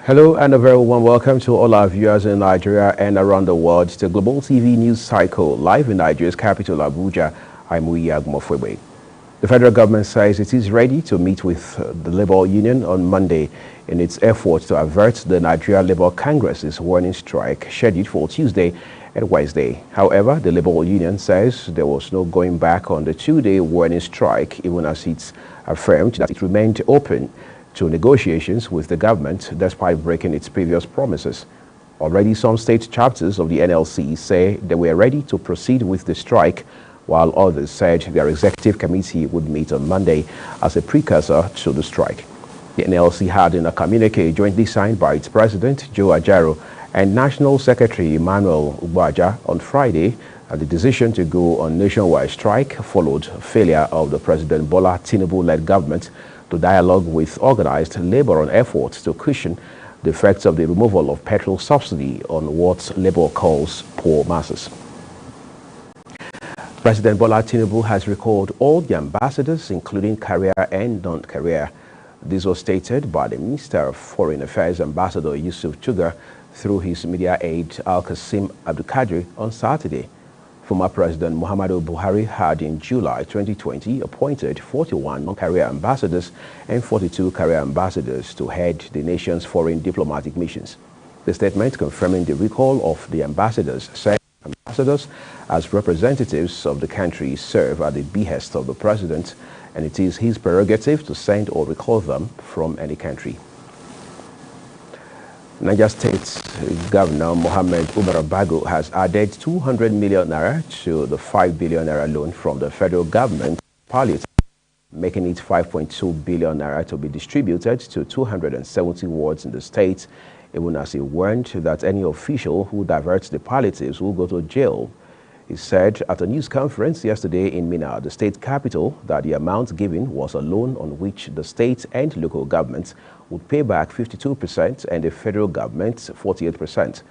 Hello and a very warm welcome to all our viewers in Nigeria and around the world. It's the Global TV News Cycle, live in Nigeria's capital, Abuja. I'm Uya Agmofwebe. The federal government says it is ready to meet with the Labour Union on Monday in its effort to avert the Nigeria Labour Congress's warning strike scheduled for Tuesday and Wednesday. However, the Labour Union says there was no going back on the two-day warning strike, even as it affirmed that it remained open to negotiations with the government despite breaking its previous promises. Already some state chapters of the NLC say they were ready to proceed with the strike, while others said their executive committee would meet on Monday as a precursor to the strike. The NLC had in a communique jointly signed by its president, Joe Ajaro, and National Secretary Emmanuel Ugbaja on Friday, the decision to go on nationwide strike followed failure of the President Bola Tinubu-led government to dialogue with organized labor on efforts to cushion the effects of the removal of petrol subsidy on what Labour calls poor masses. President Bola Tinubu has recalled all the ambassadors, including career and non-career. This was stated by the Minister of Foreign Affairs, Ambassador Yusuf Chuga, through his media aide Al-Qasim Abdulkadir on Saturday. Former President Muhammadu Buhari had in July 2020 appointed 41 non-career ambassadors and 42 career ambassadors to head the nation's foreign diplomatic missions. The statement confirming the recall of the ambassadors said ambassadors as representatives of the country serve at the behest of the president, and it is his prerogative to send or recall them from any country. Niger State Governor Mohammed Umar Bago has added 200 million naira to the 5 billion naira loan from the federal government palliative, making it 5.2 billion naira to be distributed to 270 wards in the state, even as he warned that any official who diverts the palliatives will go to jail. He said at a news conference yesterday in Minna, the state capital, that the amount given was a loan on which the state and local governments would pay back 52% and the federal government 48%.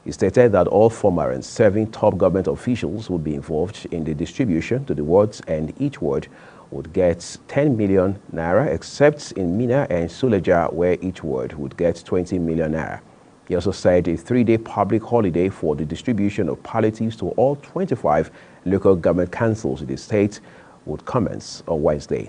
He stated that all former and serving top government officials would be involved in the distribution to the wards, and each ward would get 10 million naira, except in Minna and Suleja, where each ward would get 20 million naira. He also said a 3-day public holiday for the distribution of palliatives to all 25 local government councils in the state would commence on Wednesday.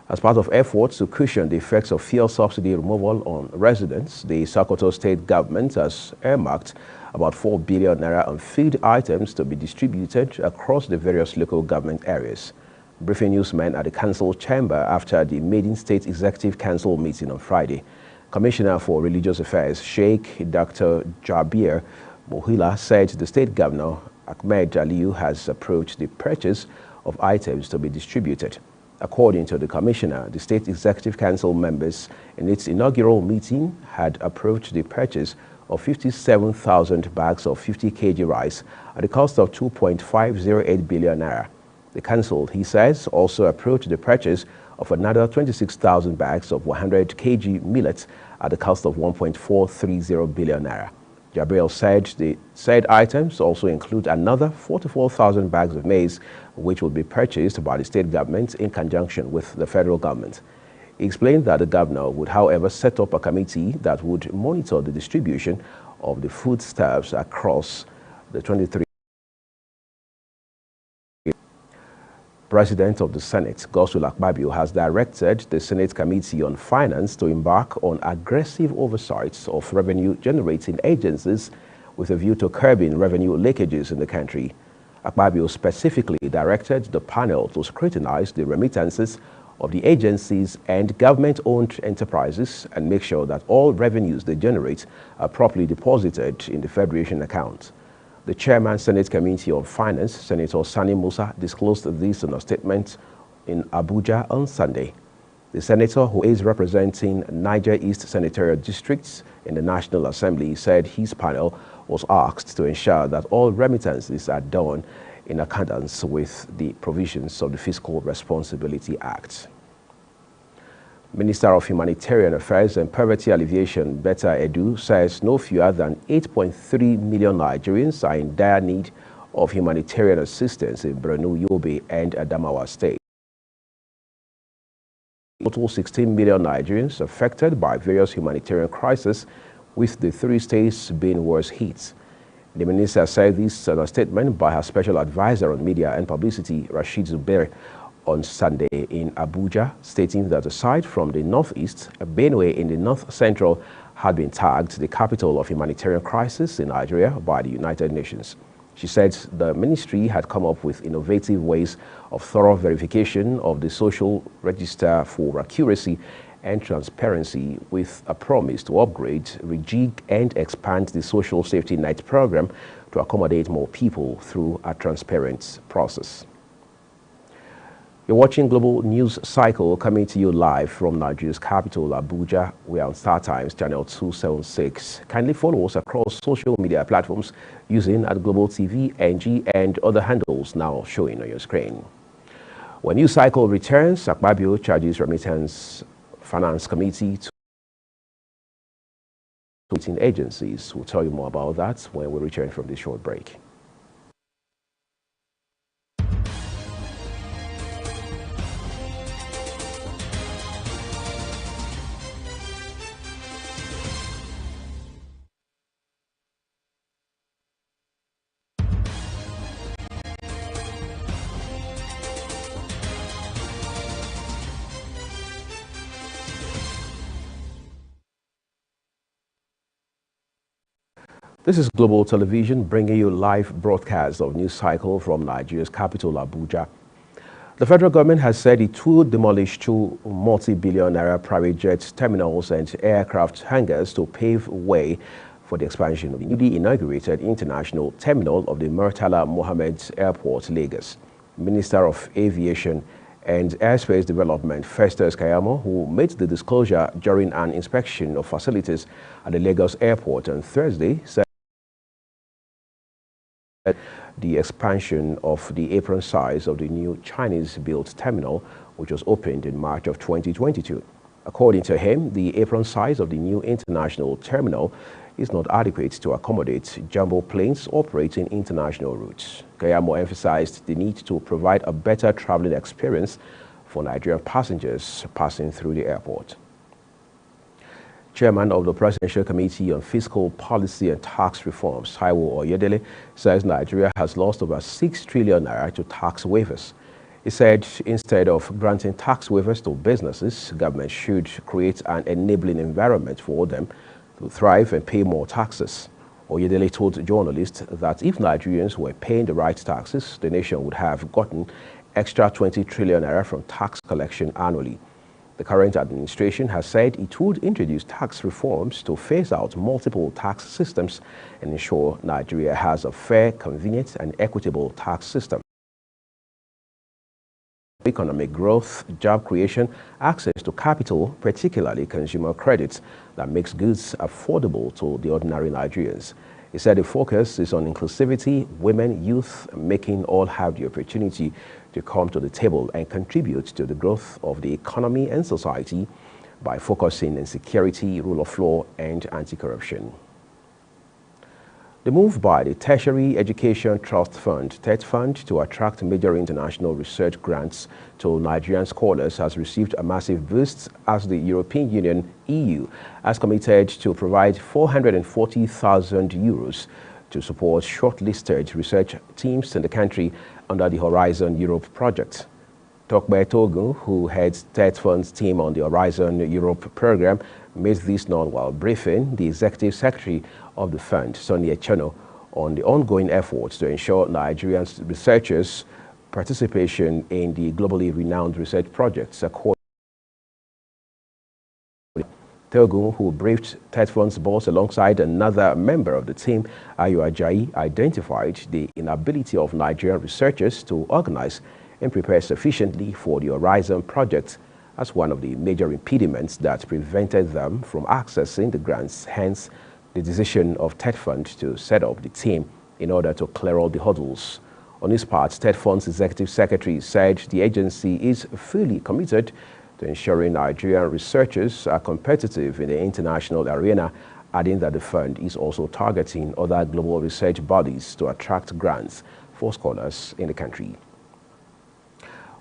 As part of efforts to cushion the effects of fuel subsidy removal on residents, the Sokoto state government has earmarked about 4 billion naira on food items to be distributed across the various local government areas. Briefing newsmen at the council chamber after the maiden state executive council meeting on Friday, Commissioner for Religious Affairs, Sheikh Dr. Jabir Mohila, said the state governor, Ahmed Aliyu, has approached the purchase of items to be distributed. According to the commissioner, the State Executive Council members in its inaugural meeting had approached the purchase of 57,000 bags of 50 kg rice at the cost of 2.508 billion naira. The council, he says, also approached the purchase of another 26,000 bags of 100 kg millet at the cost of 1.430 billion naira. Jabril said the said items also include another 44,000 bags of maize, which will be purchased by the state government in conjunction with the federal government. He explained that the governor would, however, set up a committee that would monitor the distribution of the foodstuffs across the 23. President of the Senate, Godswill Akpabio, has directed the Senate Committee on Finance to embark on aggressive oversight of revenue-generating agencies with a view to curbing revenue leakages in the country. Akpabio specifically directed the panel to scrutinize the remittances of the agencies and government-owned enterprises and make sure that all revenues they generate are properly deposited in the Federation account. The Chairman, Senate Committee on Finance, Senator Sani Musa, disclosed this in a statement in Abuja on Sunday. The senator, who is representing Niger East Senatorial Districts in the National Assembly, said his panel was asked to ensure that all remittances are done in accordance with the provisions of the Fiscal Responsibility Act. Minister of Humanitarian Affairs and Poverty Alleviation, Betta Edu, says no fewer than 8.3 million Nigerians are in dire need of humanitarian assistance in Borno, Yobe, and Adamawa State. Total 16 million Nigerians affected by various humanitarian crises, with the 3 states being worst hit. The minister said this in a statement by her special advisor on media and publicity, Rashid Zubair, on Sunday in Abuja, stating that aside from the northeast, Benue in the north-central had been tagged the capital of humanitarian crisis in Nigeria by the United Nations. She said the ministry had come up with innovative ways of thorough verification of the social register for accuracy and transparency, with a promise to upgrade, rejig, and expand the social safety net program to accommodate more people through a transparent process. You're watching Global News Cycle, coming to you live from Nigeria's capital, Abuja. We are on StarTimes channel 276. Kindly follow us across social media platforms using @Global TV, NG, and other handles now showing on your screen. When News Cycle returns, Akpabio charges Remittance Finance Committee to meeting agencies. We'll tell you more about that when we return from this short break. This is Global Television, bringing you live broadcasts of News Cycle from Nigeria's capital, Abuja. The federal government has said it would demolish 2 multi-billion naira private jet terminals and aircraft hangars to pave way for the expansion of the newly inaugurated international terminal of the Murtala Mohammed Airport, Lagos. Minister of Aviation and Airspace Development, Festus Keyamo, who made the disclosure during an inspection of facilities at the Lagos Airport on Thursday, said the expansion of the apron size of the new Chinese-built terminal, which was opened in March of 2022. According to him, the apron size of the new international terminal is not adequate to accommodate jumbo planes operating international routes. Keyamo emphasized the need to provide a better traveling experience for Nigerian passengers passing through the airport. Chairman of the Presidential Committee on Fiscal Policy and Tax Reforms, Taiwo Oyedele, says Nigeria has lost over 6 trillion naira to tax waivers. He said instead of granting tax waivers to businesses, government should create an enabling environment for them to thrive and pay more taxes. Oyedele told journalists that if Nigerians were paying the right taxes, the nation would have gotten extra 20 trillion naira from tax collection annually. The current administration has said it would introduce tax reforms to phase out multiple tax systems and ensure Nigeria has a fair, convenient, and equitable tax system. Economic growth, job creation, access to capital, particularly consumer credits, that makes goods affordable to the ordinary Nigerians. He said the focus is on inclusivity, women, youth, making all have the opportunity to come to the table and contribute to the growth of the economy and society by focusing on security, rule of law, and anti-corruption. The move by the Tertiary Education Trust Fund, TET Fund, to attract major international research grants to Nigerian scholars has received a massive boost as the European Union, EU, has committed to provide 440,000 euros to support shortlisted research teams in the country under the Horizon Europe project. Tokbe Togun, who heads TET Fund's team on the Horizon Europe program, made this known while briefing the Executive Secretary of the fund, Sonny Echeno, on the ongoing efforts to ensure Nigerian researchers' participation in the globally renowned research projects. Togun, who briefed TET Fund's boss alongside another member of the team, Ayo Ajayi, identified the inability of Nigerian researchers to organize and prepare sufficiently for the Horizon project as one of the major impediments that prevented them from accessing the grants, hence the decision of TET Fund to set up the team in order to clear all the hurdles. On his part, TET Fund's Executive Secretary said the agency is fully committed to ensuring Nigerian researchers are competitive in the international arena, adding that the fund is also targeting other global research bodies to attract grants for scholars in the country.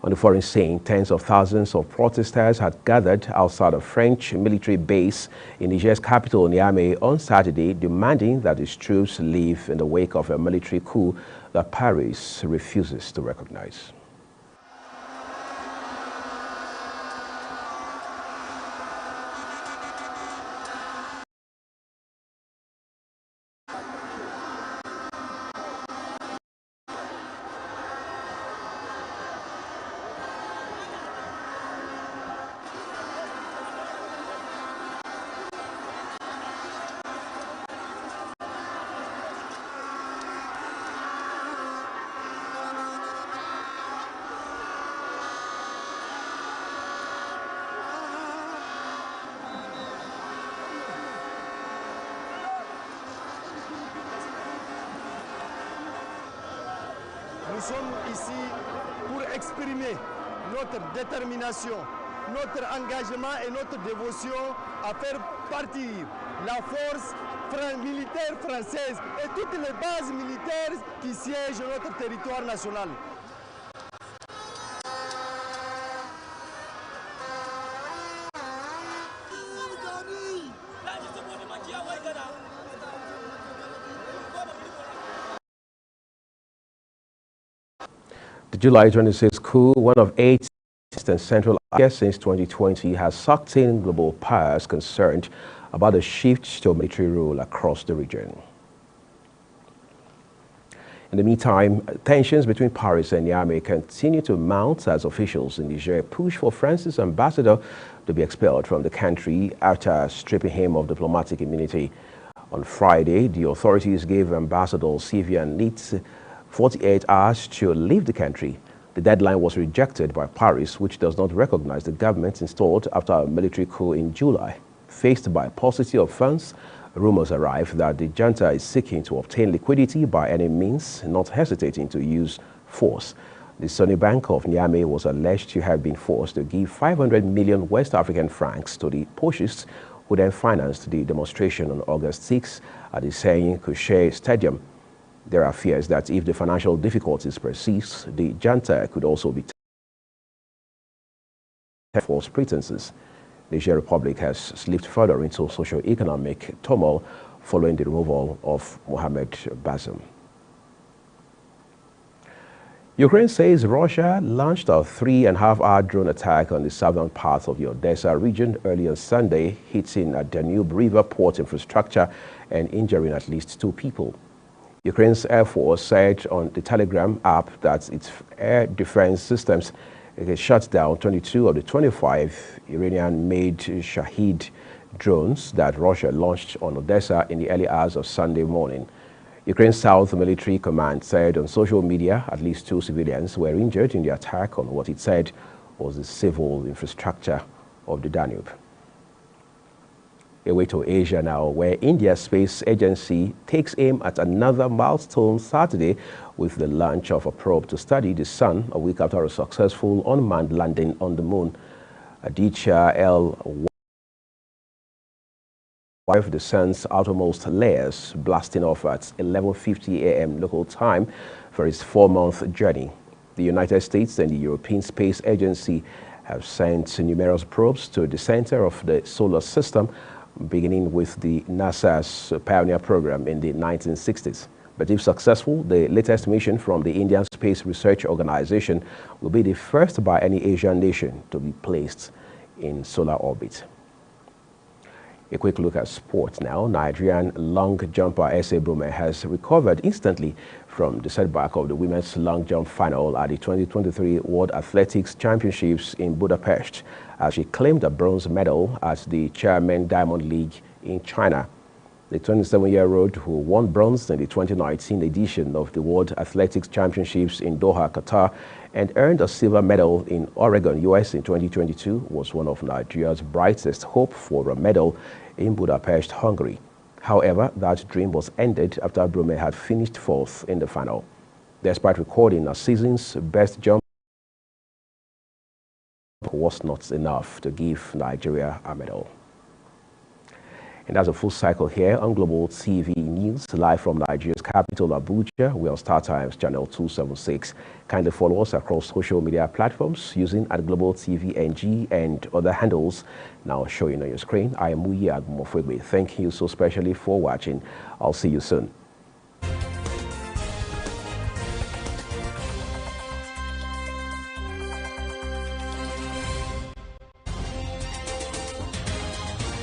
On the foreign scene, tens of thousands of protesters had gathered outside a French military base in Niger's capital, Niamey, on Saturday, demanding that its troops leave in the wake of a military coup that Paris refuses to recognize. Nous sommes ici pour exprimer notre détermination, notre engagement et notre dévotion à faire partir la force militaire française et toutes les bases militaires qui siègent sur notre territoire national. The July 26 coup, one of 8 East and Central Africa since 2020, has sucked in global powers concerned about the shift to military rule across the region. In the meantime, tensions between Paris and Niamey continue to mount as officials in Niger push for France's ambassador to be expelled from the country after stripping him of diplomatic immunity. On Friday, the authorities gave Ambassador Sylvain Nitz 48 hours to leave the country. The deadline was rejected by Paris, which does not recognize the government installed after a military coup in July. Faced by a paucity of funds, rumors arrive that the junta is seeking to obtain liquidity by any means, not hesitating to use force. The Sunny Bank of Niamey was alleged to have been forced to give 500 million West African francs to the putschistas, who then financed the demonstration on August 6 at the Saint Couchet Stadium. There are fears that if the financial difficulties persist, the junta could also be false pretenses. The Niger Republic has slipped further into socio-economic turmoil following the removal of Mohamed Bazoum. Ukraine says Russia launched a 3.5-hour drone attack on the southern part of the Odessa region earlier Sunday, hitting a Danube River port infrastructure and injuring at least 2 people. Ukraine's Air Force said on the Telegram app that its air defense systems shut down 22 of the 25 Iranian-made Shahid drones that Russia launched on Odessa in the early hours of Sunday morning. Ukraine's South Military Command said on social media at least 2 civilians were injured in the attack on what it said was the civil infrastructure of the Danube. Away to Asia now, where India's space agency takes aim at another milestone Saturday with the launch of a probe to study the sun a week after a successful unmanned landing on the moon. Aditya L1, the sun's outermost layers, blasting off at 11:50 a.m. local time for its 4-month journey. The United States and the European Space Agency have sent numerous probes to the center of the solar system, beginning with the NASA's Pioneer program in the 1960s. But if successful, the latest mission from the Indian Space Research Organization will be the first by any Asian nation to be placed in solar orbit. A quick look at sports now. Nigerian long jumper Ese Brume has recovered instantly from the setback of the women's long jump final at the 2023 World Athletics Championships in Budapest, as she claimed a bronze medal at the Chairman Diamond League in China. The 27-year-old, who won bronze in the 2019 edition of the World Athletics Championships in Doha, Qatar, and earned a silver medal in Oregon, US in 2022, was one of Nigeria's brightest hope for a medal in Budapest, Hungary. However, that dream was ended after Brume had finished 4th in the final. Despite recording a season's best jump, was not enough to give Nigeria a medal. And that's a full cycle here on Global TV News, live from Nigeria's capital, Abuja. We are on StarTimes channel 276. Kindly follow us across social media platforms using @Global TV NG and other handles now showing on your screen. I am Muyi Agumofwegbe. Thank you so specially for watching. I'll see you soon.